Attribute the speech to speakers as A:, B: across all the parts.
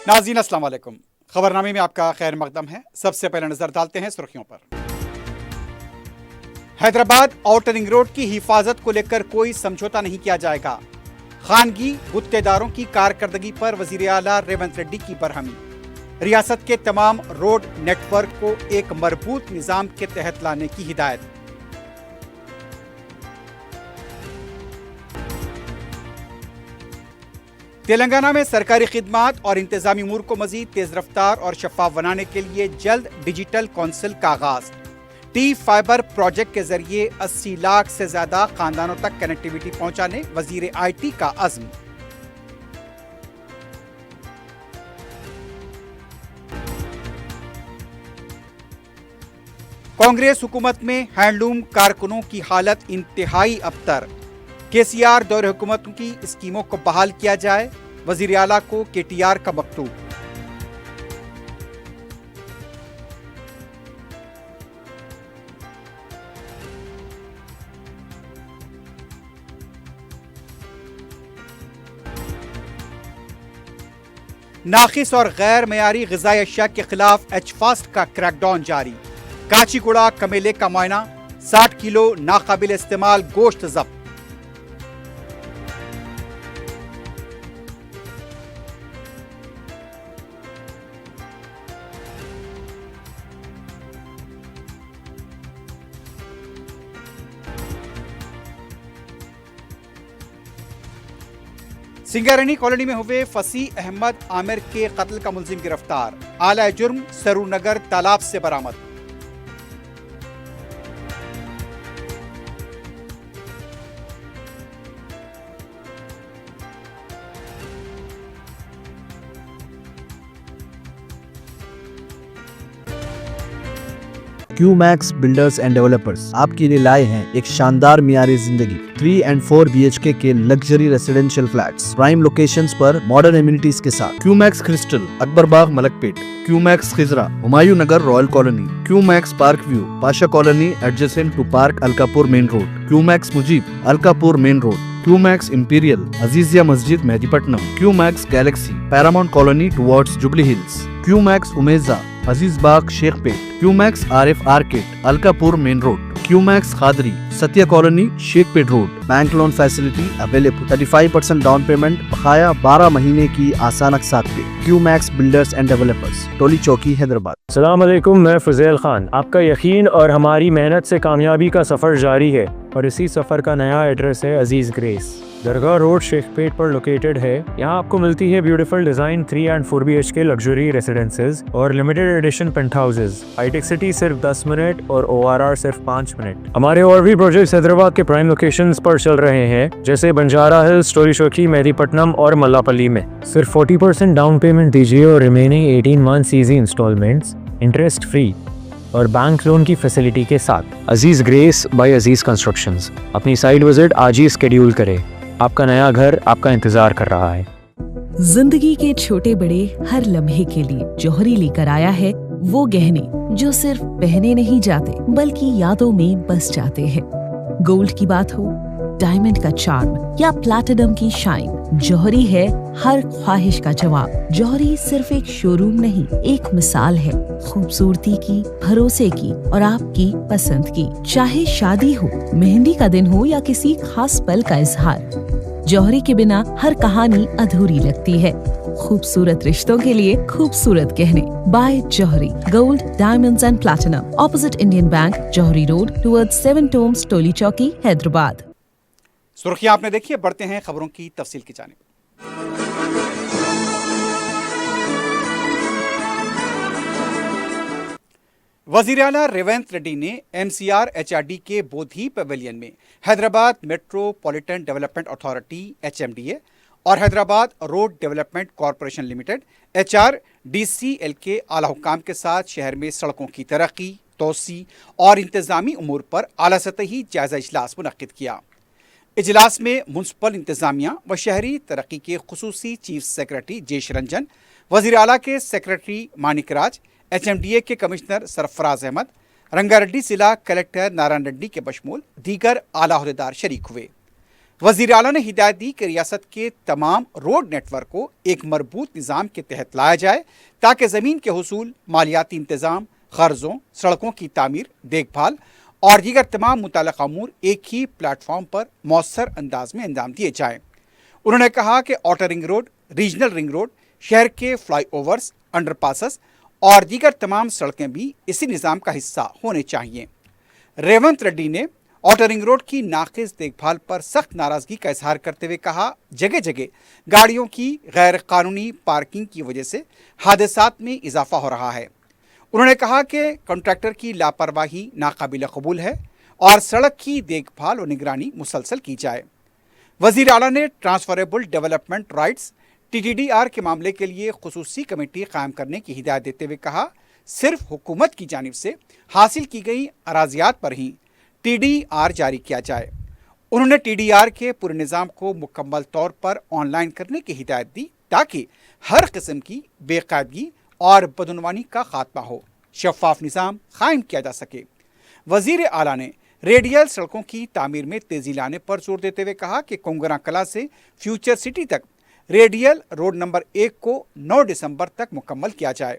A: ناظرین السلام علیکم، خبرنامے میں آپ کا خیر مقدم ہے۔ سب سے پہلے نظر ڈالتے ہیں سرخیوں پر۔ حیدرآباد آؤٹر رنگ روڈ کی حفاظت کو لے کر کوئی سمجھوتا نہیں کیا جائے گا۔ خانگی گتے داروں کی کارکردگی پر وزیر اعلیٰ ریونت ریڈی کی برہمی۔ ریاست کے تمام روڈ نیٹ ورک کو ایک مربوط نظام کے تحت لانے کی ہدایت۔ تلنگانہ میں سرکاری خدمات اور انتظامی امور کو مزید تیز رفتار اور شفاف بنانے کے لیے جلد ڈیجیٹل کونسل کا آغاز۔ ٹی فائبر پروجیکٹ کے ذریعے 80 لاکھ سے زیادہ خاندانوں تک کنیکٹیویٹی پہنچانے وزیر آئی ٹی کا عزم۔ کانگریس حکومت میں ہینڈلوم کارکنوں کی حالت انتہائی ابتر۔ کے سی آر دور حکومت کی اسکیموں کو بحال کیا جائے، وزیر اعلیٰ کو کے ٹی آر کا مکتوب۔ ناقص اور غیر معیاری غذائی اشیاء کے خلاف ایچ فاسٹ کا کریک ڈاؤن جاری۔ کاچی گوڑا کمیلے کا معائنہ، 60 کلو ناقابل استعمال گوشت ضبط۔ سنگارینی کالونی میں ہوئے فصیح احمد عامر کے قتل کا ملزم گرفتار، اعلی جرم سرور نگر تالاب سے برآمد۔
B: کیو میکس بلڈرز اینڈ ڈیولپرز آپ کے لیے لائے ہیں ایک شاندار معیاری زندگی 3 and 4 BHK کے luxury residential flats prime locations پر ماڈرن ایمینٹیز کے ساتھ۔ Q Max Crystal, Akbar Bagh, Malakpet, Q Max Khazra, Humayun Nagar, Royal Colony, Q Max Park View, Pasha colony adjacent to park Alkapur main road, Q Max Mujeeb, Alkapur main road, Q Max Imperial, Azizia Masjid, Mehdipatnam, Q Max Galaxy, Paramount Colony towards Jubilee Hills, Q Max Ameeza, Aziz Bagh, Shaikpet, Q Max RF Arcade, Alkapur main road, Q Max Qadri, Satya colony, Shaikpet road. Bank loan facility available, 35% down payment, بقایا 12 مہینے کی آسان اقساط پہ۔ Q Max builders and developers, Toli Chowki, Hyderabad.
C: السلام علیکم، میں فضیل خان۔ آپ کا یقین اور ہماری محنت سے کامیابی کا سفر جاری ہے، اور اسی سفر کا نیا ایڈریس ہے عزیز گریس، درگاہ روڈ، شیخ پیٹ پر لوکیٹڈ ہے۔ یہاں آپ کو ملتی ہے beautiful design 3 and 4 BHK luxury residences اور limited edition penthouses. Hitec City صرف 10 منٹ اور ORR صرف 5 منٹ۔ ہمارے اور بھی پروجیکٹس حیدرآباد کے پرائم لوکیشنز پر چل رہے ہیں، جیسے بنجارہ ہلز، ٹولی چوکی، مہدی پٹنم اور ملاپلی میں۔ صرف 40% ڈاؤن پیمنٹ دیجیے اور remaining 18 months easy instalments interest free اور بینک لون کی فیسلٹی کے ساتھ۔ عزیز گریس بائی عزیز کنسٹرکشنز۔ اپنی سائٹ وزٹ آج ہی اسکیڈیول کرے، آپ کا نیا گھر آپ کا انتظار کر رہا ہے۔
D: زندگی کے چھوٹے بڑے ہر لمحے کے لیے جوہری لے کر آیا ہے وہ گہنے جو صرف پہنے نہیں جاتے بلکہ یادوں میں بس جاتے ہیں۔ گولڈ کی بات ہو، ڈائمنڈ کا چارم یا پلاٹینم کی شائن، جوہری ہے ہر خواہش کا جواب۔ جوہری صرف ایک شو روم نہیں، ایک مثال ہے خوبصورتی کی، بھروسے کی اور آپ کی پسند کی۔ چاہے شادی ہو، مہندی کا دن ہو یا کسی خاص پل کا اظہار، جوہری کے بنا ہر کہانی ادھوری لگتی ہے۔ خوبصورت رشتوں کے لیے خوبصورت گہنے بائے جوہری، gold, diamonds and platinum, opposite Indian bank, جوہری روڈ ٹورڈ 7 ٹومز، ٹولی چوکی، حیدرآباد۔
A: سرخیاں آپ نے دیکھی ہے، بڑھتے ہیں خبروں کی تفصیل کی جانب۔ وزیر اعلیٰ ریونت ریڈی نے MCR/HRD کے بودھی پیویلین میں Hyderabad metropolitan development authority HMDA اور Hyderabad road development corporation limited HRDCL کے اعلیٰ حکام کے ساتھ شہر میں سڑکوں کی ترقی، توسیع اور انتظامی امور پر اعلیٰ سطحی جائزہ اجلاس منعقد کیا۔ اجلاس میں میونسپل انتظامیہ و شہری ترقی کے خصوصی چیف سیکرٹری جیش رنجن، وزیر اعلیٰ کے سیکرٹری مانک راج، HMDA کے کمشنر سرفراز احمد، رنگا ریڈی ضلع کلکٹر نارائن ریڈی کے بشمول دیگر اعلیٰ عہدیدار شریک ہوئے۔ वजीर आला ने हिदायत दी कि रियासत के तमाम रोड नेटवर्क को एक मरबूत निज़ाम के तहत लाया जाए ताकि ज़मीन के हुसूल, मालियाती इंतज़ाम, कर्ज़ों, सड़कों की तामीर, देखभाल और दीगर तमाम मुतल्लिक़ा अमूर एक ही प्लेटफॉर्म पर मौसर अंदाज में अंजाम दिए जाएँ। उन्होंने कहा कि outer ring road, regional ring road, शहर के फ्लाई ओवर्स, अंडरपासेस और दीगर तमाम सड़कें भी इसी निज़ाम का हिस्सा होने चाहिए। रेवंत रेड्डी ने आउटर रिंग रोड की नाक़िस देखभाल पर सख्त नाराज़गी का इजहार करते हुए कहा, जगह जगह गाड़ियों की गैर कानूनी पार्किंग की वजह से हादसात में इजाफा हो रहा है। उन्होंने कहा कि कॉन्ट्रैक्टर की लापरवाही नाकाबिल कबूल है और सड़क की देखभाल और निगरानी मुसलसल की जाए। वज़ीर आला ने ट्रांसफरेबल डेवलपमेंट राइट्स TTDR के मामले के लिए खुसूसी कमेटी कायम करने की हिदायत देते हुए कहा, सिर्फ हुकूमत की जानिब से हासिल की गई अराजियात पर ही TDR जारी किया जाए। उन्होंने TDR के पूरे निज़ाम को मुकम्मल तौर पर ऑनलाइन करने की हिदायत दी ताकि हर किस्म की बेकायदगी और बदउनवानी का खात्मा हो, शफाफ निज़ाम कायम किया जा सके। वज़ीर आला ने रेडियल सड़कों की तामीर में तेज़ी लाने पर जोर देते हुए कहा कि कोंगरा कला से फ्यूचर सिटी तक रेडियल रोड नंबर 1 को 9 दिसंबर तक मुकम्मल किया जाए।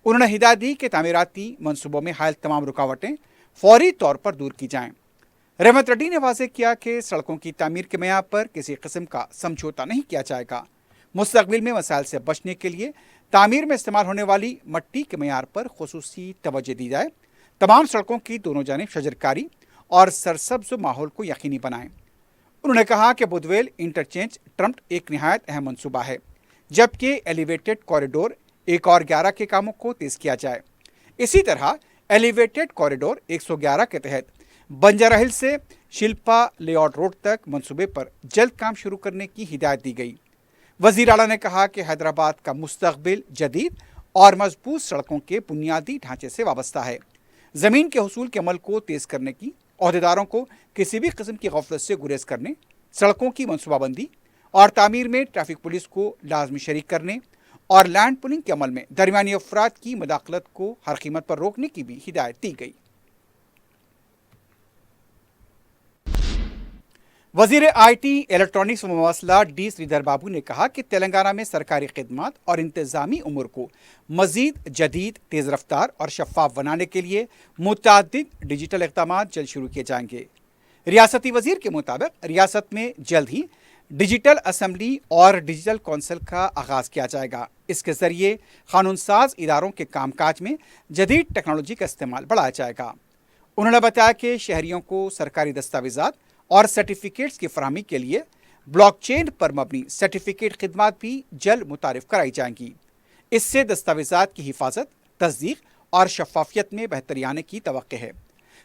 A: उन्होंने हिदायत दी कि तामीराती मनसूबों में हायल तमाम रुकावटें फौरी तौर पर दूर की जाएं। रेवंत रेड्डी ने वाज़ेह किया कि सड़कों की तामीर के मयार पर किसी किस्म का समझौता नहीं किया जाएगा। मुस्तक़बिल में मसाइल से बचने के लिए तामीर में इस्तेमाल होने वाली मट्टी के मयार पर खुसूसी तवज्जो दी जाए। तमाम सड़कों की दोनों जानिब शजरकारी और सरसब्ज माहौल को यकीनी बनाएं। उन्होंने कहा कि बुधवेल इंटरचेंज ट्रम्प्ट एक नहायत अहम मनसूबा है, जबकि एलिवेटेड कॉरिडोर 1 और 11 के कामों को तेज़ किया जाए। इसी तरह एलिवेटेड कॉरिडोर 111 के तहत बंजारा हिल से शिल्पा लेआउट रोड तक मंसूबे पर जल्द काम शुरू करने की हिदायत दी गई। वज़ीर आला ने कहा कि हैदराबाद का मुस्तक़बिल जदीद और मजबूत सड़कों के बुनियादी ढांचे से वाबस्ता है। ज़मीन के हुसूल के अमल को तेज़ करने की, अहदेदारों को किसी भी किस्म की गफलत से गुरेज करने, सड़कों की मनसूबाबंदी और तामीर में ट्रैफिक पुलिस को लाजमी शरीक करने और लैंड पुलिंग के अमल में दरमियानी अफराद की मदाखलत को हर कीमत पर रोकने की भी हिदायत दी गई। वज़ीर IT, इलेक्ट्रॉनिक्स व मवासलात D श्रीधर बाबू ने कहा कि तेलंगाना में सरकारी खिदमात और इंतज़ामी उमूर को मज़ीद जदीद, तेज़ रफ्तार और शफाफ बनाने के लिए मुतअद्दिद डिजिटल इक़दामात जल्द शुरू किए जाएंगे। रियासती वज़ीर के मुताबिक रियासत में जल्द ही डिजिटल असम्बली और डिजिटल कौंसिल का आगाज़ किया जाएगा। इसके ज़रिए कानून साज इदारों के कामकाज में जदीद टेक्नोलॉजी का इस्तेमाल बढ़ाया जाएगा। उन्होंने बताया कि शहरियों को सरकारी दस्तावेज़ात और सर्टिफिकेट्स की फराहमी के लिए ब्लॉकचेन पर मबनी सर्टिफिकेट खिदमात भी जल्द मुतारिफ कराई जाएंगी। इससे दस्तावेज़ात की हिफाजत, तस्दीक और शफाफियत में बेहतरी आने की तवक्को है।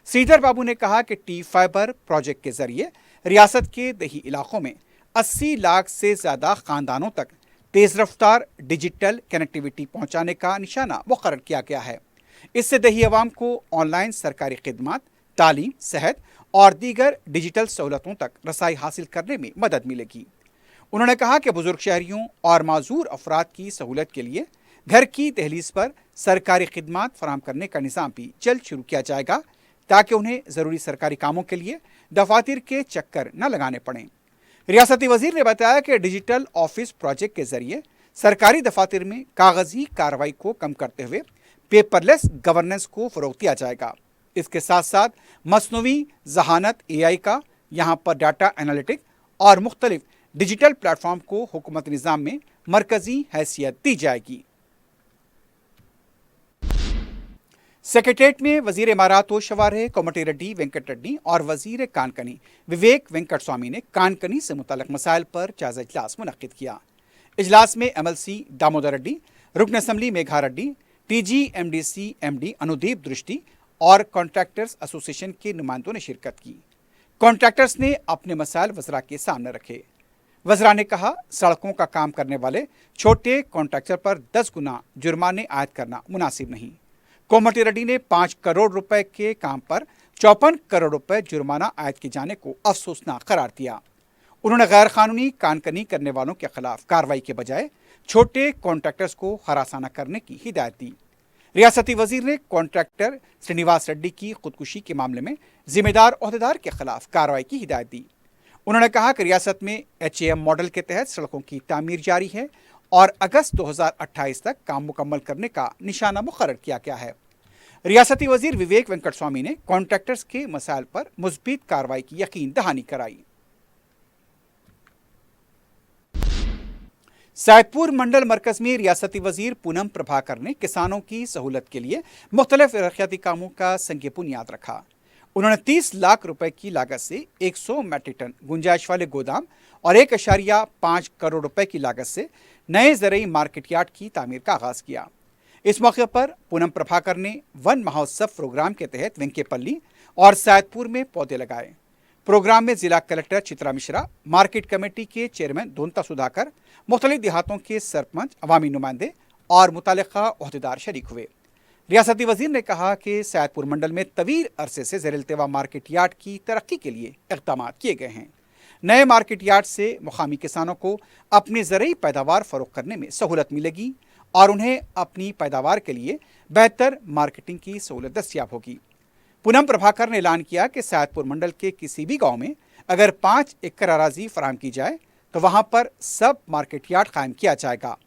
A: श्रीधर बाबू ने कहा कि T-Fiber प्रोजेक्ट के जरिए रियासत के देही इलाकों में 80 लाख से ज़्यादा ख़ानदानों तक तेज़ रफ्तार डिजिटल कनेक्टिविटी पहुँचाने का निशाना मुकर्रर किया गया है। इससे देही अवाम को ऑनलाइन सरकारी खिदमात, तालीम, सेहत और दीगर डिजिटल सहूलतों तक रसाई हासिल करने में मदद मिलेगी। उन्होंने कहा कि बुजुर्ग शहरियों और माजूर अफराद की सहूलत के लिए घर की दहलीज पर सरकारी खिदमात फराहम करने का निज़ाम भी जल्द शुरू किया जाएगा ताकि उन्हें ज़रूरी सरकारी कामों के लिए दफातर के चक्कर न लगाने पड़ें। रियासती वज़ीर ने बताया कि डिजिटल ऑफिस प्रोजेक्ट के ज़रिए सरकारी दफातर में कागजी कार्रवाई को कम करते हुए पेपरलेस गवर्नेंस को फ़रोग़ दिया जाएगा। इसके साथ साथ मसनूई ज़हानत AI का यहाँ पर डाटा एनालिटिक और मुख्तलिफ डिजिटल प्लेटफॉर्म को हुकूमत निज़ाम में मरकज़ी हैसियत दी जाएगी। सेक्रेटेरिएट में वज़ीर इमारात व शवारे कोमटी रेड्डी वेंकट रेड्डी और वज़ीर कानकनी विवेक वेंकट स्वामी ने कानकनी से मुतल्लिक़ मसाइल पर जायज़ा इजलास मुनक़्क़िद किया। इजलास में MLC दामोदर रेड्डी, रुकन assembly Megha Reddy, TGMDC MD Anudeep दृष्टि और कॉन्ट्रैक्टर्स एसोसिएशन के नुमाइंदों ने शिरकत की। कॉन्ट्रैक्टर्स ने अपने मसाइल वज़रा के सामने रखे। वज़रा ने कहा, सड़कों का काम करने वाले छोटे कॉन्ट्रैक्टर पर 10 गुना जुर्माने आयद करना मुनासिब नहीं। कोमटी रेड्डी ने 5 करोड़ रुपए के काम पर 54 करोड़ रुपए जुर्माना आयद किए जाने को अफसोसनाक करार दिया। उन्होंने गैर कानूनी कानकनी करने वालों के खिलाफ कार्रवाई के बजाय छोटे कॉन्ट्रैक्टर्स को हरासाना करने की हिदायत दी। रियासती वज़ीर ने कॉन्ट्रैक्टर श्रीनिवास रेड्डी की खुदकुशी के मामले में जिम्मेदार अहदेदार के खिलाफ कार्रवाई की हिदायत दी। उन्होंने कहा कि रियासत में HAM मॉडल के तहत सड़कों की तामीर जारी है और अगस्त 2028 तक काम मुकम्मल करने का निशाना मुकर्रर किया गया है। रियासती वजीर विवेक वेंकट स्वामी ने कॉन्ट्रैक्टर्स के मसाइल पर मुस्बित कार्रवाई की यकीन दहानी कराई। सैदपुर मंडल मरकज में रियासती वजीर पूनम प्रभाकर ने किसानों की सहूलत के लिए मुख्तलिफ तरक्याती कामों का संग बुनियाद रखा। उन्होंने 30 लाख रुपए की लागत से 100 मैट्रिक टन गुंजाइश वाले गोदाम और 1.5 करोड़ रुपए की लागत से नए ज़रई मार्केट यार्ड की तामीर का आगाज किया। इस मौके पर पूनम प्रभाकर ने वन महोत्सव प्रोग्राम के तहत वेंकेपल्ली और सैदपुर में पौधे लगाए। प्रोग्राम में जिला collector Chitra Mishra, market committee के चेयरमैन दोनता सुधाकर, मुख्तलिफ देहातों के सरपंच, अवामी नुमाइंदे और मुतालिका ओहदेदार शरीक हुए। रियासती वजीर ने कहा कि सैदपुर मंडल में तवील अरसे से ज़ेर-इल्तिवा मार्केट यार्ड की तरक्की के लिए इक़दाम किए गए हैं। नए मार्केट यार्ड से मुकामी किसानों को अपनी ज़रई पैदावार फ़रोख्त करने में सहूलत मिलेगी और उन्हें अपनी पैदावार के लिए बेहतर मार्केटिंग की सहूलत दस्तियाब होगी। पूनम प्रभाकर ने ऐलान किया कि सैदपुर मंडल के किसी भी गांव में अगर 5 एकड़ अराजी फराहम की जाए तो वहां पर सब मार्केट यार्ड कायम किया जाएगा।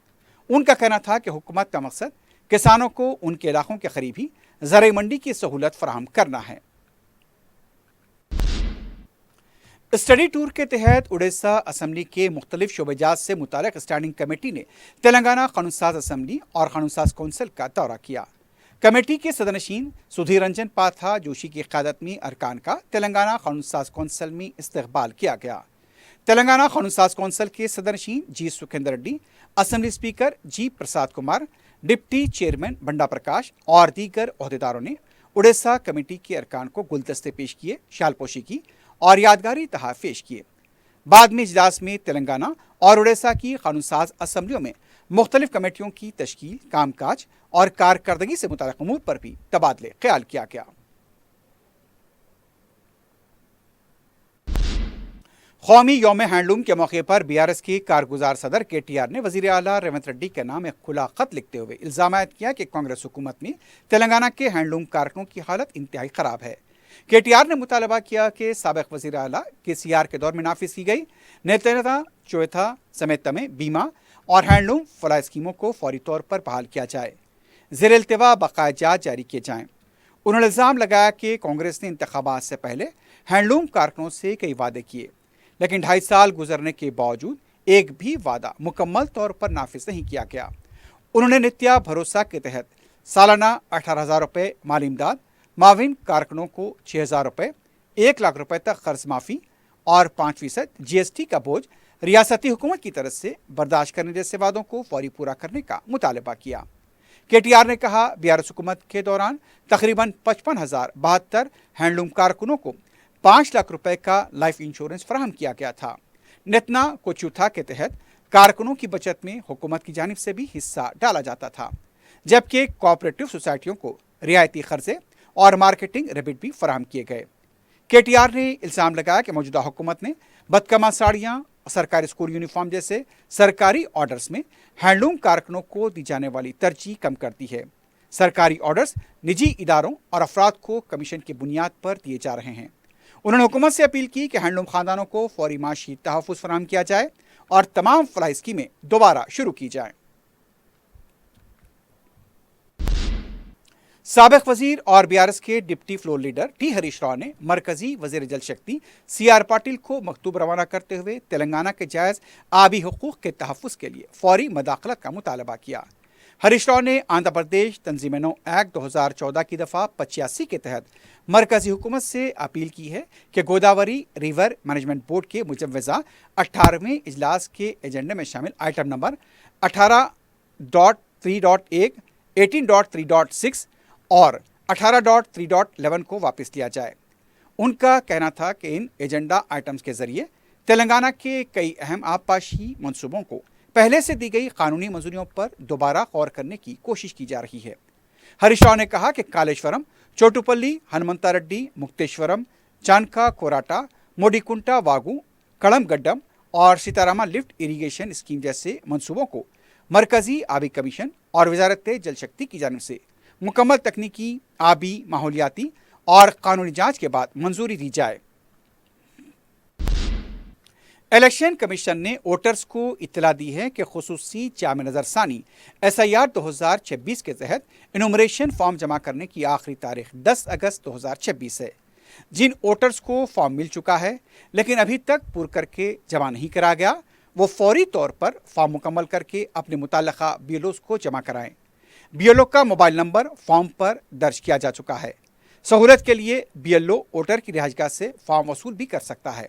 A: उनका कहना था कि हुकूमत का मकसद किसानों को उनके इलाकों के करीब ही ज़राई मंडी की सहूलत फराहम करना है। स्टडी टूर के तहत उड़ीसा असम्बली के मुख्तलिफ शोबेजात से मुताल्लिक़ स्टैंडिंग कमेटी ने तेलंगाना कानून साज असम्बली और कानून साज कौंसिल का दौरा किया। कमेटी के सदनशीन सुधीर रंजन पाथा जोशी की क़यादत में अरकान का तेलंगाना कानून साज कौंसिल में इस्तकबाल किया गया। तेलंगाना कानून साज कौंसिल के सदनशीन जी सुखेंदर रेड्डी, असम्बली स्पीकर जी प्रसाद कुमार, डिप्टी चेयरमैन बंडा प्रकाश और दीगर ओहदेदारों ने उड़ीसा कमेटी के अरकान को गुलदस्ते पेश किए, शालपोशी की और यादगारी तोहफे पेश किए। बाद में इजलास में तेलंगाना और उड़ीसा की कानून साज असम्बलियों में मुख्तलिफ कमेटियों की तश्कील, कामकाज और कारकर्दगी से मुताल्लिक़ उमूर पर भी तबादले ख्याल किया गया। कौमी यौम हैंडलूम के मौके पर BRS के कारगुजार सदर KTR ने वज़ीर आला रेवंत रेड्डी के नाम एक खुला खत लिखते हुए इल्ज़ाम किया कि कांग्रेस हुकूमत में तेलंगाना के हैंडलूम कारकुनों की हालत इंतहाई ख़राब है। KTR ने मुतालबा किया कि साबिक़ वज़ीर आला KCR के दौर में नाफिज की गई नेतृत्व चौथा समेत में बीमा और हैंडलूम फलाह स्कीमों को फौरी तौर पर बहाल किया जाए, ज़ेर-इल्तिवा बकायाजात जारी किए जाएँ। उन्होंने इल्ज़ाम लगाया कि कांग्रेस ने इंतखाबात से पहले हैंडलूम कारकुनों से कई वादे किए, लेकिन 2.5 साल गुजरने के बावजूद एक भी वादा मुकम्मल तौर पर नाफिज नहीं किया गया। उन्होंने नित्या भरोसा के तहत सालाना 18,000 रुपये माली इमदाद, माविन कारकुनों को 6,000 रुपये, 1 लाख रुपये तक कर्ज माफ़ी और 5% GST का बोझ रियासती हुकूमत की तरफ से बर्दाश्त करने जैसे वादों को फौरी पूरा करने का मुतालबा किया। KTR ने कहा BRS हुकूमत के दौरान तकरीबन 55,072 हैंडलूम कारकुनों को 5 लाख रुपए का लाइफ इंश्योरेंस फराहम किया गया था। नितना कोचूथा के तहत कारकुनों की बचत में हुकूमत की जानिब से भी हिस्सा डाला जाता था, जबकि कोऑपरेटिव सोसाइटियों को रियायती कर्जे और मार्केटिंग रिबेट भी फराहम किए गए। KTR ने इल्ज़ाम लगाया कि मौजूदा हुकूमत ने बदकमा साड़ियाँ, सरकारी स्कूल यूनिफॉर्म जैसे सरकारी ऑर्डर्स में हैंडलूम कारकुनों को दी जाने वाली तरजीह कम कर दी है। सरकारी ऑर्डर्स निजी इदारों और अफराद को कमीशन की बुनियाद पर दिए जा रहे हैं। उन्होंने हुकूमत से अपील की कि हैंडलूम खानदानों को फौरी माशी तहफ़्फ़ुज़ फराहम किया जाए और तमाम फलाह स्कीमें दोबारा शुरू की जाएँ। साबिक़ वज़ीर और BRS के deputy floor leader T Harish Rao ने मरकज़ी वज़ीर जल शक्ति CR पाटिल को मकतूब रवाना करते हुए तेलंगाना के जायज़ आबी हुकूक़ के तहफ़्फ़ुज़ के लिए फौरी मदाखलत का मुतालबा किया। हरीश राव ने आंध्र प्रदेश तंजीम-ए-नौ एक्ट 2014 की दफ़ा 85 के तहत मरकज़ी हुकूमत से अपील की है कि गोदावरी रिवर मैनेजमेंट बोर्ड के मुजव्वज़ा 18वें इजलास के एजेंडे में शामिल आइटम नंबर 18.3.1, 18.3.6 और 18.3.11 को वापस लिया जाए। उनका कहना था कि इन एजेंडा आइटम्स के ज़रिए तेलंगाना के कई अहम आबपाशी मंसूबों को पहले से दी गई कानूनी मंजूरियों पर दोबारा गौर करने की कोशिश की जा रही है। हरीश राव ने कहा कि कालेश्वरम, चोटुपल्ली, हनुमंता रेड्डी, मुक्तेश्वरम, चानका कोराटा, मोडिकुंटा वागू, कड़मगड्डम और सीतारामा लिफ्ट इरीगेशन स्कीम जैसे मंसूबों को मरकज़ी आबी कमीशन और वजारत जल शक्ति की जानिब से मुकम्मल तकनीकी, आबी, माहौलियाती और कानूनी जांच के बाद मंजूरी दी जाए। इलेक्शन कमीशन ने वोटर्स को इत्तला दी है कि खुसूसी जाम नज़रसानी SIR 2026 के तहत इनुमरेशन फॉर्म जमा करने की आखिरी तारीख 10 अगस्त 2026 है। जिन वोटर्स को फॉर्म मिल चुका है लेकिन अभी तक पूर्ण करके जमा नहीं करा गया, वो फौरी तौर पर फॉर्म मुकम्मल करके अपने मुताल्लिका BLOs को जमा कराएं। BLO का मोबाइल नंबर फॉर्म पर दर्ज किया जा चुका है। सहूलत के लिए BLO वोटर की रिहाइशगाह से फॉर्म वसूल भी कर सकता है।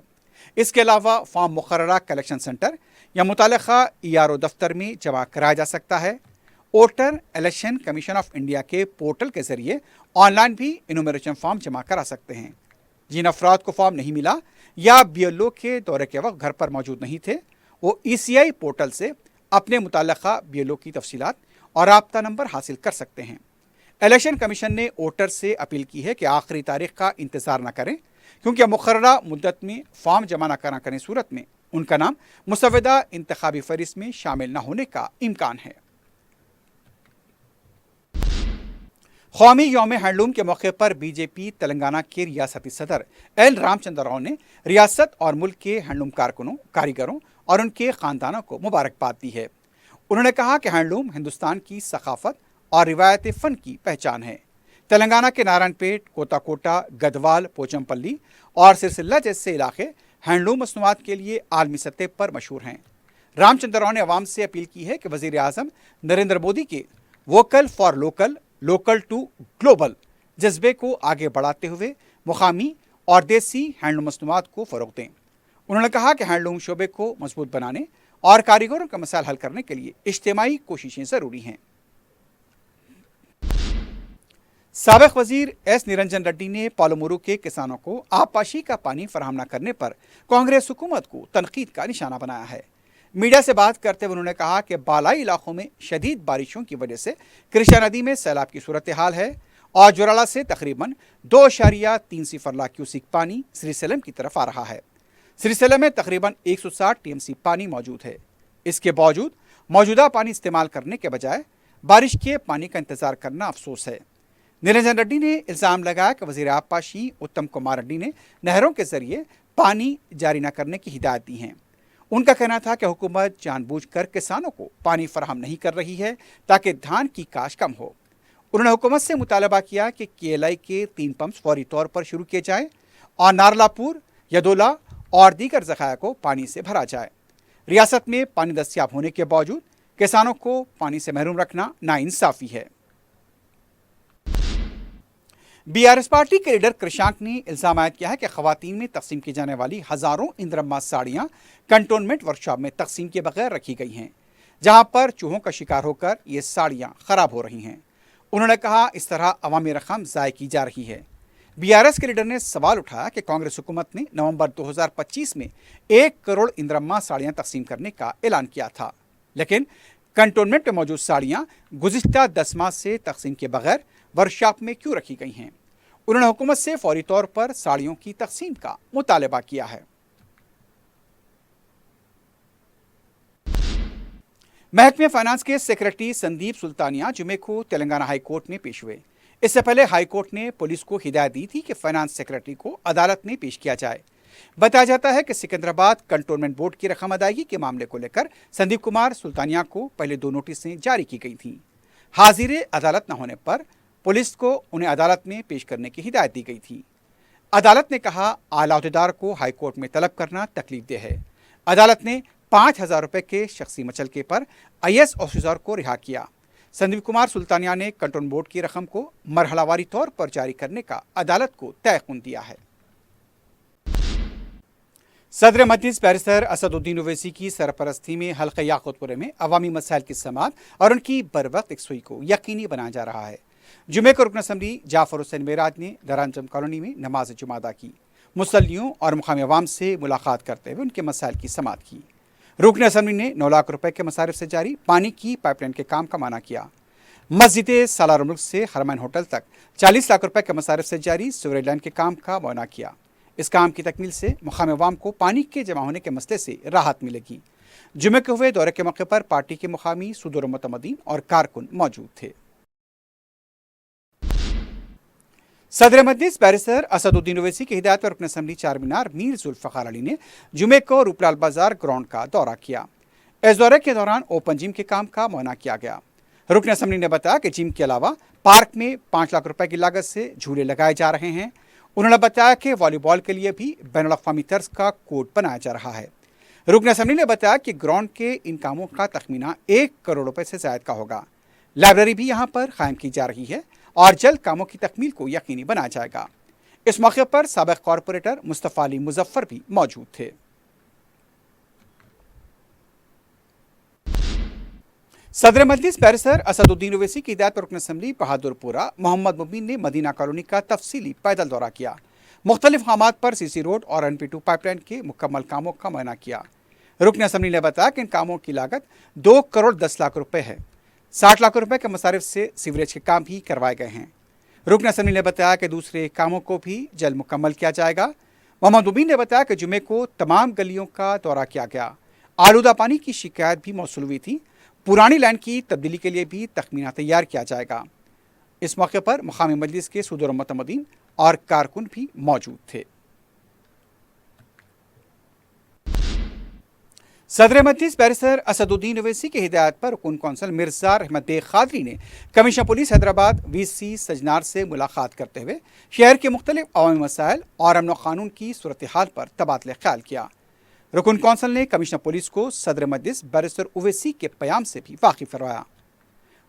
A: इसके अलावा फॉर्म मुकर्ररा कलेक्शन सेंटर या मुताल्लिका ERO दफ्तर में जमा कराया जा सकता है। Voter election commission of India के पोर्टल के जरिए ऑनलाइन भी इनुमरेशन फॉर्म जमा करा सकते हैं। जिन अफराद को फॉर्म नहीं मिला या BLO के दौरे के वक्त घर पर मौजूद नहीं थे, वो ECI पोर्टल से अपने मुताल्लिका BLO की तफसीलात और राब्ता नंबर हासिल कर सकते हैं। इलेक्शन कमीशन ने वोटर से अपील की है कि आखिरी तारीख का इंतज़ार न करें, क्योंकि मुकर्ररा मुद्दत में फॉर्म जमा न करने की सूरत में उनका नाम मुसव्वदा इंतखाबी फहरिस्त में शामिल न होने का इम्कान है। कौमी यौम हैंडलूम के मौके पर BJP तेलंगाना के रियासती सदर L रामचंद्र राव ने रियासत और मुल्क के हैंडलूम कारकुनों, कारीगरों और उनके ख़ानदानों को मुबारकबाद दी है। उन्होंने कहा कि हैंडलूम हिंदुस्तान की सकाफत और रिवायत फ़न की पहचान है। तेलंगाना के नारायणपेट, कोताकोटा, गदवाल, पोचमपल्ली और सिरसिल्ला जैसे इलाके हैंडलूम मसनूआत के लिए आलमी सतह पर मशहूर हैं। रामचंद्र राव ने अवाम से अपील की है कि वज़ीर आज़म नरेंद्र मोदी के vocal for local, local to global जज्बे को आगे बढ़ाते हुए मुकामी और देसी हैंडलूम मसनूआत को फ़रोग़ दें। उन्होंने कहा कि हैंडलूम शोबे को मजबूत बनाने और कारीगरों का मसाइल हल करने के लिए इज्तिमाई कोशिशें ज़रूरी हैं। साबिक़ वज़ीर S निरंजन रेड्डी ने पालमुरू के किसानों को आबपाशी का पानी फराहम न करने पर कांग्रेस हुकूमत को तनकीद का निशाना बनाया है। मीडिया से बात करते हुए उन्होंने कहा कि बालाई इलाकों में शदीद बारिशों की वजह से कृष्णा नदी में सैलाब की सूरत हाल है और जोराला से तकरीबन 2.3 सिफर क्यूसिक पानी श्रीसेलम की तरफ आ रहा है। श्रीसेलम में तकरीबन 160 TMC पानी मौजूद है। इसके बावजूद मौजूदा पानी इस्तेमाल करने के बजाय बारिश के पानी का इंतजार करना अफसोस है। निरंजन रेड्डी ने इल्ज़ाम लगाया कि वज़ीर आबपाशी उत्तम कुमार रेड्डी ने नहरों के जरिए पानी जारी न करने की हिदायत दी है। उनका कहना था कि हुकूमत जानबूझकर किसानों को पानी फराहम नहीं कर रही है ताकि धान की काश कम हो। उन्होंने हुकूमत से मुतालबा किया कि KLI के 3 पंप्स फौरी तौर पर शुरू किए जाएं और नारलापुर, यदोला और दीगर ज़खाया को पानी से भरा जाए। रियासत में पानी दस्तियाब होने के बावजूद किसानों को पानी से महरूम रखना नाइंसाफ़ी है। BRS पार्टी के लीडर कृषांक ने इल्ज़ाम आयद किया है कि ख़वातीन में तकसीम की जाने वाली हज़ारों इंद्रम्मा साड़ियाँ कंटोनमेंट वर्कशॉप में तकसीम के बगैर रखी गई हैं, जहाँ पर चूहों का शिकार होकर ये साड़ियाँ ख़राब हो रही हैं। उन्होंने कहा इस तरह अवामी रकम ज़ाय की जा रही है। BRS के लीडर ने सवाल उठाया कि कांग्रेस हुकूमत ने नवंबर 2025 में 1 करोड़ इंद्रम्मा साड़ियाँ तकसीम करने का ऐलान किया था, लेकिन कंटोनमेंट में मौजूद साड़ियाँ गुज़िश्ता 10 माह से तकसीम के बगैर वर्कशॉप में क्यों रखी गई हैं। उन्होंने हुकूमत से फौरी तौर पर साड़ियों की तकसीम का मुतालबा किया है। महकमे फाइनेंस के सेक्रेटरी संदीप सुल्तानिया जुमे को तेलंगाना हाई कोर्ट में पेश हुए। इससे पहले हाई कोर्ट ने पुलिस को हिदायत दी थी कि फाइनेंस सेक्रेटरी को अदालत में पेश किया जाए। बताया जाता है कि सिकंदराबाद कंटोनमेंट बोर्ड की रकम अदायगी के मामले को लेकर संदीप कुमार सुल्तानिया को पहले 2 नोटिसें जारी की गई थी। हाजिर अदालत न होने पर पुलिस को उन्हें अदालत में पेश करने की हिदायत दी गई थी। अदालत ने कहा आला अहदेदार को हाई कोर्ट में तलब करना तकलीफदेह है। अदालत ने 5,000 रुपये के शख्सी मचलके पर IAS ऑफिसर को रिहा किया। संदीप कुमार सुल्तानिया ने कंटोनमेंट बोर्ड की रकम को मरहलावारी तौर पर जारी करने का अदालत को तयक़ुन दिया है। सदर मजलिस बैरिस्टर असदुद्दीन ओवैसी की सरपरस्ती में हल्का याकूतपुर में अवामी मसाइल की समाअत और उनकी बरवक्त यकसुई को यकीनी बनाया जा रहा है। जुमे को रुकन असम्बली जाफर हुसैन मेराज ने दरांजम कॉलोनी में नमाज जुमा अदा की। मुसल्लियों और मुकामी अवाम से मुलाकात करते हुए उनके मसाइल की समाअत की। रुकन असम्बली ने 9 लाख रुपए के मसारिफ से जारी पानी की पाइपलाइन के काम का माना किया। मस्जिद सालार मुल्क से हरमैन होटल तक 40 लाख रुपए के मसारिफ से जारी सीवरेज लाइन के काम का मुआयना किया। इस काम की तकमील से मुकामी अवाम को पानी के जमा होने के मसले से राहत मिलेगी। जुमे के हुए दौरे के मौके पर पार्टी के मुकामी सुदूर मुतमदीन और कारकुन मौजूद थे। सदर मजलिस बैरिस्टर असदुद्दीन ओवैसी की हिदायत पर रुकन असम्बली चारमीनार मीर जुल्फ़िकार अली ने जुमे को रूपलाल बाजार ग्राउंड का दौरा किया। इस दौरे के दौरान ओपन जिम के काम का मुआयना किया गया। रुकन असम्बली ने बताया कि जिम के अलावा पार्क में 5 लाख रुपए की लागत से झूले लगाए जा रहे हैं। उन्होंने बताया कि वॉलीबॉल के लिए भी बैनुल-अक़वामी तर्ज का कोर्ट बनाया जा रहा है। रुकन असम्बली ने बताया कि ग्राउंड के इन कामों का तखमीना 1 करोड़ रुपए से ज़ायद का होगा। लाइब्रेरी भी यहाँ पर कायम की जा रही है और जल्द कामों की तकमील को यकीनी बनाया जाएगा। इस मौके पर साबिक़ कॉरपोरेटर मुस्तफ़ा अली मुज़फ़्फ़र भी मौजूद थे। सदर मजलिस बैरिस्टर असदुद्दीन ओवैसी की हिदायत पर रुकन असम्बली बहादुरपुरा मोहम्मद मुबीन ने मदीना कॉलोनी का तफसीली पैदल दौरा किया। मुख्तलिफ मकामात पर सीसी रोड और NP2 पाइपलाइन के मुकम्मल कामों का मुआयना किया। रुकन असम्बली ने बताया कि इन कामों की लागत 2 करोड़ 10 लाख रुपए है। 60 लाख रुपए के मसारिफ से सीवरेज के काम भी करवाए गए हैं। रुकन असम्बली ने बताया कि दूसरे कामों को भी जल्द मुकम्मल किया जाएगा। मोहम्मद मुबीन ने बताया कि जुमे को तमाम गलियों का दौरा किया गया। आलूदा पानी की शिकायत भी मौसूल हुई थी। पुरानी लाइन की तब्दीली के लिए भी तखमीना तैयार किया जाएगा। इस मौके पर मकामी मजलिस के सदर मुतमदीन और कारकुन भी मौजूद थे। सदर मजलिस बैरिस्टर असदुद्दीन ओवैसी की हिदायत पर रुकन कौंसल मिर्जा रहमत बेग खादरी ने commissioner police Hyderabad VC Sajjanar से मुलाकात करते हुए शहर के मुख्तलिफ अवामी मसाइल और अमन कानून की सूरत हाल पर तबादला ख्याल किया। रुकन कौंसल ने कमिश्नर पुलिस को सदर मजलिस बैरिस्टर ओवैसी के प्याम से भी वाकिफ करवाया।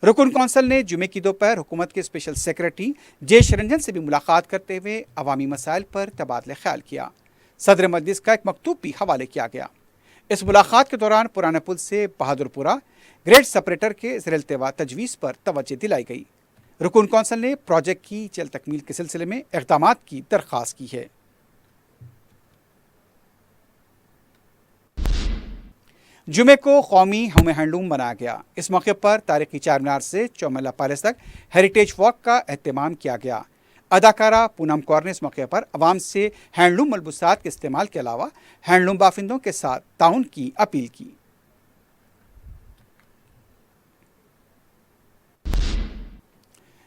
A: रुकन कौंसल ने जुमे की दोपहर हुकूमत के स्पेशल सेक्रेटरी जयेश रंजन से भी मुलाकात करते हुए अवामी मसाइल पर तबादला ख्याल किया। सदर मजलिस का एक मकतूब भी हवाले किया गया। इस मुलाकात के दौरान पुराने पुल से बहादुरपुरा ग्रेड सेपरेटर के ज़ेर-ए-इल्तिवा तजवीज़ पर तवज्जो दिलाई गई। रुकन कौंसल ने प्रोजेक्ट की जल्द तकमील के सिलसिले में इक़दामात की दरख्वास्त की है। जुमे को कौमी यौम हैंडलूम मनाया गया। इस मौके पर तारीखी चारमीनार से चौमेला पैलेस तक हेरिटेज वॉक का एहतमाम किया गया। अदाकारा पूनम कौर ने इस मौके पर अवाम से हैंडलूम मलबूसात के इस्तेमाल के अलावा हैंडलूम बाफिंदों के साथ ताउन की अपील की।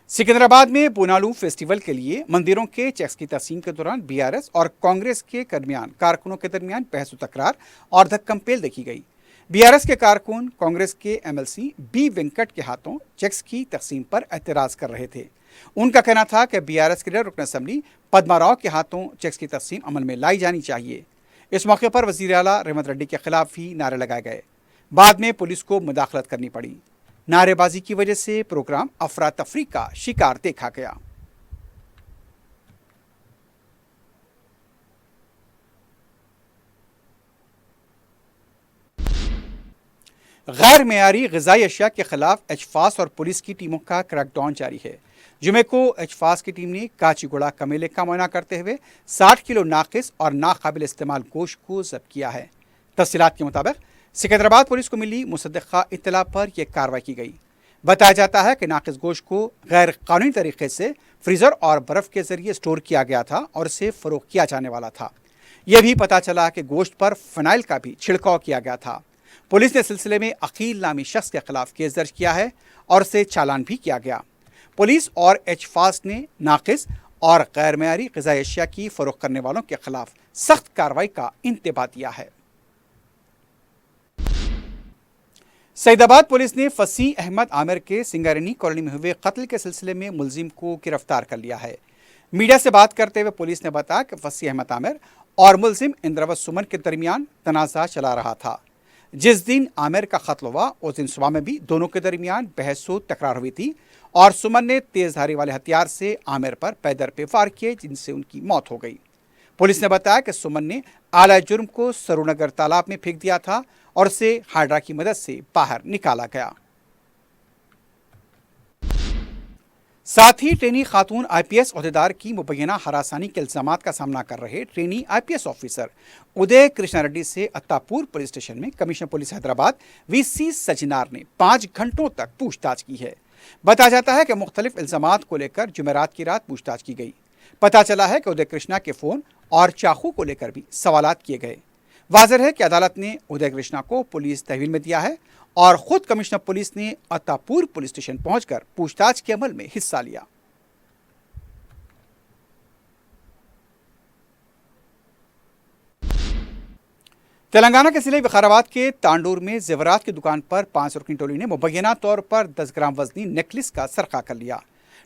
A: सिकंदराबाद में बोनालू फेस्टिवल के लिए मंदिरों के चेक्स की तकसीम के दौरान BRS और कांग्रेस के कारकुनों के दरमियान बहस व तकरार और धक्कम-पेल देखी गई। BRS के कारकुन कांग्रेस के MLC B वेंकट के हाथों चेक्स की तकसीम पर एतराज़ कर रहे थे। उनका कहना था कि BRS के रुकन असम्बली पद्मा राव के हाथों चेक्स की तकसीम अमल में लाई जानी चाहिए। इस मौके पर वज़ीर आला रेवंत रेड्डी के खिलाफ भी नारे लगाए गए। बाद में पुलिस को मुदाखलत करनी पड़ी। नारेबाजी की वजह से प्रोग्राम अफरा तफरी का शिकार देखा गया। गैर मेयारी ग़िज़ाई अशिया के खिलाफ एचफास और पुलिस की टीमों का क्रैकडाउन जारी है। जुमे को एचफास की टीम ने काचीगुड़ा कमेले का मुआयना करते हुए 60 किलो नाकिस और नाकाबिल इस्तेमाल गोश्त को जब्त किया है। तफसीलात के मुताबिक सिकंदराबाद पुलिस को मिली मुसद्दक़ा इत्तला पर यह कार्रवाई की गई। बताया जाता है कि नाकिस गोश्त को गैर कानूनी तरीके से फ्रीज़र और बर्फ़ के जरिए स्टोर किया गया था और इसे फ़रोख्त किया जाने वाला था। यह भी पता चला कि गोश्त पर फ़नाइल का भी छिड़काव किया गया था। पुलिस ने सिलसिले में अकील नामी शख्स के खिलाफ केस दर्ज किया है और उसे चालान भी किया गया। पुलिस और एचफास ने नाकिस और गैर मेयारी ग़िज़ाई अशिया की फ़रोख्त करने वालों के खिलाफ सख्त कार्रवाई का इंतबाह दिया है। सईदाबाद पुलिस ने फसीह अहमद आमिर के सिंगारेनी कॉलोनी में हुए कत्ल के सिलसिले में मुलजिम को गिरफ्तार कर लिया है। मीडिया से बात करते हुए पुलिस ने बताया कि फसीह अहमद आमिर और मुलजिम इंद्रावत सुमन के दरमियान तनाज़ा चला रहा था। जिस दिन आमिर का कत्ल हुआ उस दिन सुबह में भी दोनों के दरमियान बहस व तकरार हुई थी और सुमन ने तेज धारी वाले हथियार से आमिर पर पैदर पे वार किए, जिनसे उनकी मौत हो गई। पुलिस ने बताया कि सुमन ने आला जुर्म को सरूनगर तालाब में फेंक दिया था और उसे हाइड्रा की मदद से बाहर निकाला गया। साथ ही ट्रेनी खातून IPS ओहदेदार की मुबैना हरासानी के इल्जामात का सामना कर रहे ट्रेनी IPS ऑफिसर उदय कृष्णा रेड्डी से अत्तापुर पुलिस स्टेशन में commissioner police Hyderabad VC Sajjanar ने 5 घंटों तक पूछताछ की है। बताया जाता है कि मुख्तलिफ इल्जामात को लेकर जुमेरात की रात पूछताछ की गई। पता चला है कि उदय कृष्णा के फ़ोन और चाकू को लेकर भी सवालात किए गए। वाज़ेह है कि अदालत ने उदय कृष्णा को पुलिस तहवील में दिया है और ख़ुद कमिश्नर पुलिस ने अत्तापुर पुलिस स्टेशन पहुंचकर पूछताछ के अमल में हिस्सा लिया। تلنگانہ کے ضلع وقارآباد کے تانڈور میں زیورات کی دکان پر 5 رکنی ٹولی نے مبینہ طور پر 10 گرام وزنی نیکلس کا سرقہ کر لیا۔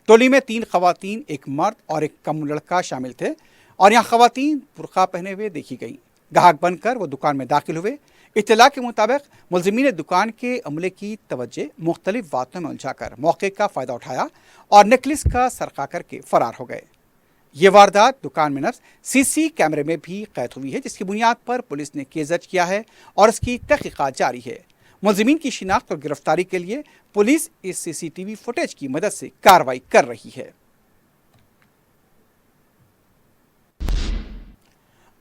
A: ٹولی میں 3 خواتین، ایک مرد اور ایک کم لڑکا شامل تھے اور یہاں خواتین برقع پہنے ہوئے دیکھی گئیں۔ گاہک بن کر وہ دکان میں داخل ہوئے۔ اطلاع کے مطابق ملزمین نے دکان کے عملے کی توجہ مختلف باتوں میں الجھا کر موقع کا فائدہ اٹھایا اور نیکلس کا سرقہ کر کے فرار ہو گئے۔ یہ واردات دکان میں نصب سی کیمرے میں بھی قید ہوئی ہے، جس کی بنیاد پر پولیس نے کیس درج کیا ہے اور اس کی تحقیقات جاری ہے۔ ملزمین کی شناخت اور گرفتاری کے لیے پولیس اس CCTV فوٹیج کی مدد سے کارروائی کر رہی ہے۔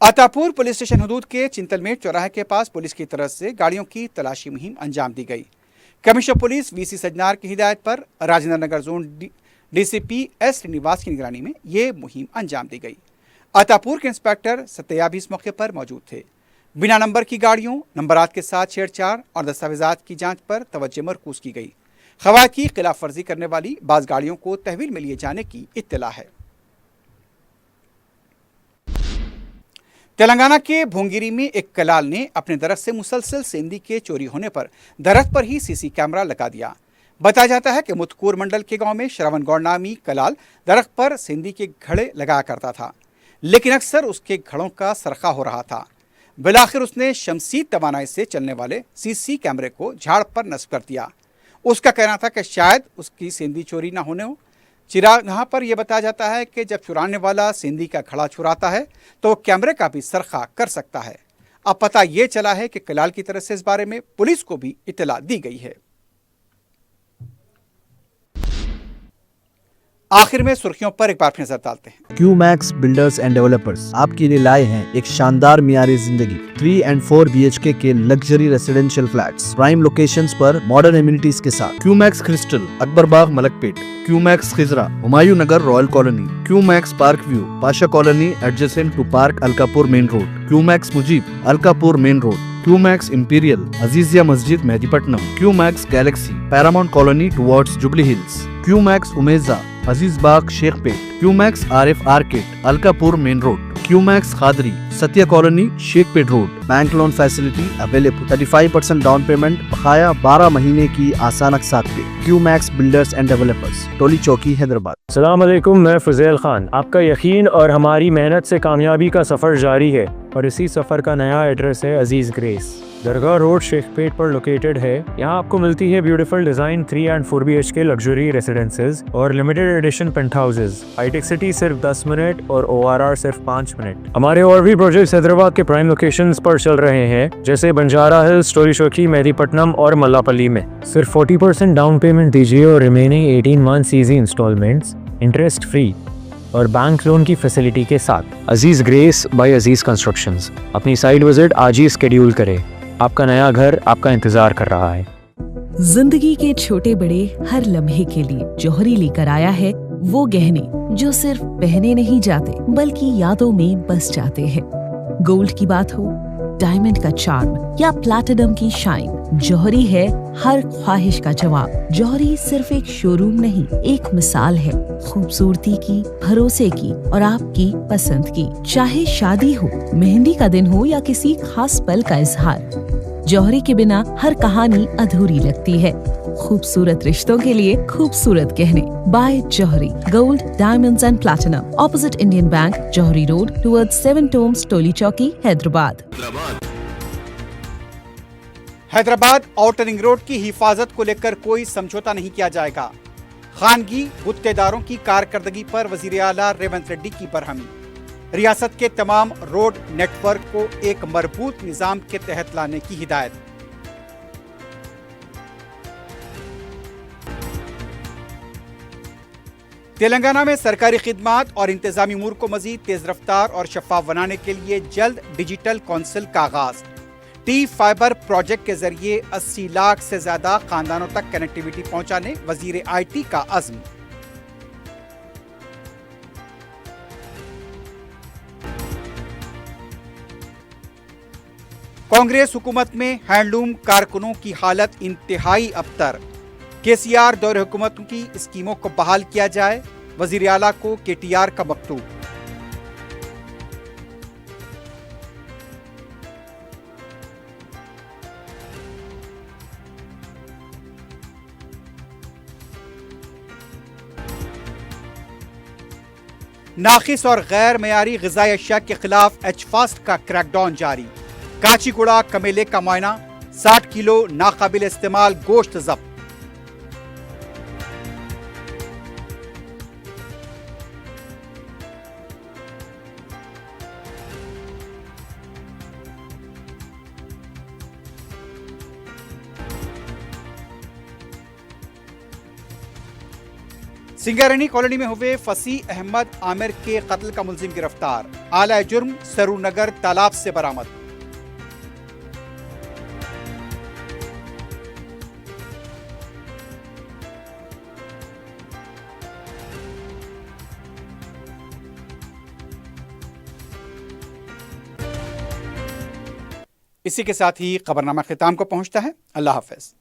A: عطاپور پولیس اسٹیشن حدود کے چنتلمیٹ چوراہے کے پاس پولیس کی طرف سے گاڑیوں کی تلاشی مہم انجام دی گئی۔ کمشنر پولیس VC سجنار کی ہدایت پر Rajendra Nagar zone DCP S Srinivas کی نگرانی میں یہ مہم انجام دی گئی۔ عطاپور کے انسپیکٹر ستیہ بھی اس موقع پر موجود تھے۔ بنا نمبر کی گاڑیوں، نمبرات کے ساتھ چھیڑ چھاڑ اور دستاویزات کی جانچ پر توجہ مرکوز کی گئی۔ قواعد کی خلاف ورزی کرنے والی بعض گاڑیوں کو تحویل میں لیے جانے کی اطلاع ہے۔ تلنگانہ کے بھونگیری میں ایک کلال نے اپنے درخت سے مسلسل سیندی کے چوری ہونے پر درخت پر ہی CC کیمرہ لگا دیا۔ بتایا جاتا ہے کہ متکور منڈل کے گاؤں میں شرون گوڑ نامی کلال درخت پر سیندی کے گھڑے لگایا کرتا تھا، لیکن اکثر اس کے گھڑوں کا سرقہ ہو رہا تھا۔ بالآخر اس نے شمسی توانائی سے چلنے والے CC کیمرے کو جھاڑ پر نصب کر دیا۔ اس کا کہنا تھا کہ شاید اس کی سیندی چوری نہ ہونے ہو۔ یہاں پر یہ بتایا جاتا ہے کہ جب چرانے والا سیندی کا گھڑا چراتا ہے تو کیمرے کا بھی سرقہ کر سکتا ہے۔ اب پتہ یہ چلا ہے کہ کلال کی طرف سے اس بارے میں پولیس کو بھی اطلاع دی گئی ہے۔ آخر میں سرخیوں پر ایک بار پھر نظر ڈالتے ہیں۔
B: کیو میکس بلڈرز اینڈ ڈیولپرز آپ کے لیے لائے ہیں ایک شاندار معیاری زندگی 3 and 4 BHK کے luxury residential flats prime locations پر ماڈرن ایمینٹیز کے ساتھ۔ Q Max Crystal Akbar Bagh Malakpet, Q Max Khazra Humayun Nagar Royal Colony, Q Max Park View Pasha colony adjacent to park Alkapur main road, Q Max Mujeeb Alkapur main road, Q Max Imperial Azizia Masjid Mehdipatnam, Q Max Galaxy Paramount Colony towards Jubilee Hills, Q Max Ameeza Aziz Bagh Shaikpet, Q Max RF Arcade Alkapur main road, Q Max Qadri Satya colony Shaikpet road. Bank loan facility available, 35% down payment بقایا 12 مہینے کی آسان اقساط پہ۔ Q Max builders and developers, Toli Chowki Hyderabad.
C: السلام علیکم، میں فضیل خان۔ آپ کا یقین اور ہماری محنت سے کامیابی کا سفر جاری ہے اور اسی سفر کا نیا ایڈریس ہے عزیز گریس۔ درگاہ روڈ شیخ پیٹ پر لوکیٹڈ ہے۔ یہاں آپ کو ملتی ہے beautiful design 3 and 4 BHK luxury residences اور limited edition penthouses. Hitec City صرف 10 منٹ اور ORR صرف 5 منٹ۔ ہمارے اور بھی پروجیکٹس حیدرآباد کے پرائم لوکیشنز پر چل رہے ہیں، جیسے بنجارہ ہلز، ٹولی چوکی، مہدی پٹنم اور ملاپلی میں۔ صرف 40% ڈاؤن پیمنٹ دیجیے اور remaining 18 months easy instalments interest free اور بینک لون کی فیسلٹی کے ساتھ۔ عزیز گریس بائی عزیز کنسٹرکشنز۔ اپنی سائٹ وزٹ آج ہی اسکیڈیول کرے، آپ کا نیا گھر آپ کا انتظار کر رہا ہے۔
D: زندگی کے چھوٹے بڑے ہر لمحے کے لیے جوہری لے کر آیا ہے وہ گہنے جو صرف پہنے نہیں جاتے بلکہ یادوں میں بس جاتے ہیں۔ گولڈ کی بات ہو، ڈائمنڈ کا چارم یا پلاٹینم کی شائن، جوہری ہے ہر خواہش کا جواب۔ جوہری صرف ایک شو روم نہیں، ایک مثال ہے خوبصورتی کی، بھروسے کی اور آپ کی پسند کی۔ چاہے شادی ہو، مہندی کا دن ہو یا کسی خاص پل کا اظہار، جوہری کے بنا ہر کہانی ادھوری لگتی ہے۔ خوبصورت رشتوں کے لیے خوبصورت گہنے بائے جوہری، gold, diamonds and platinum, opposite Indian bank, جوہری روڈ ٹورڈ 7 ٹومز، ٹولی Chowki, Hyderabad.
A: Hyderabad outer ring road کی حفاظت کو لے کر کوئی سمجھوتا نہیں کیا جائے گا۔ خانگی گتے داروں کی کارکردگی پر وزیر اعلیٰ ریونت ریڈی کی برہمی۔ ریاست کے تمام روڈ نیٹ ورک کو ایک مربوط نظام کے تحت لانے کی ہدایت۔ تلنگانہ میں سرکاری خدمات اور انتظامی امور کو مزید تیز رفتار اور شفاف بنانے کے لیے جلد ڈیجیٹل کونسل کا آغاز۔ ٹی فائبر پروجیکٹ کے ذریعے 80 لاکھ سے زیادہ خاندانوں تک کنیکٹیویٹی پہنچانے وزیر IT کا عزم۔ کانگریس حکومت میں ہینڈلوم کارکنوں کی حالت انتہائی ابتر۔ KCR دور حکومت کی اسکیموں کو بحال کیا جائے، وزیر اعلیٰ کو KTR کا مکتوب۔ ناقص اور غیر معیاری غذائی اشیاء کے خلاف ایچ فاسٹ کا کریک ڈاؤن جاری. کاچی گوڑا کمیلے کا معائنہ, 60 کلو ناقابل استعمال گوشت ضبط. سنگارینی کالونی میں ہوئے فصیح احمد عامر کے قتل کا ملزم گرفتار. اعلی جرم سرور نگر تالاب سے برآمد. اسی کے ساتھ ہی خبرنامہ ختام کو پہنچتا ہے. اللہ حافظ.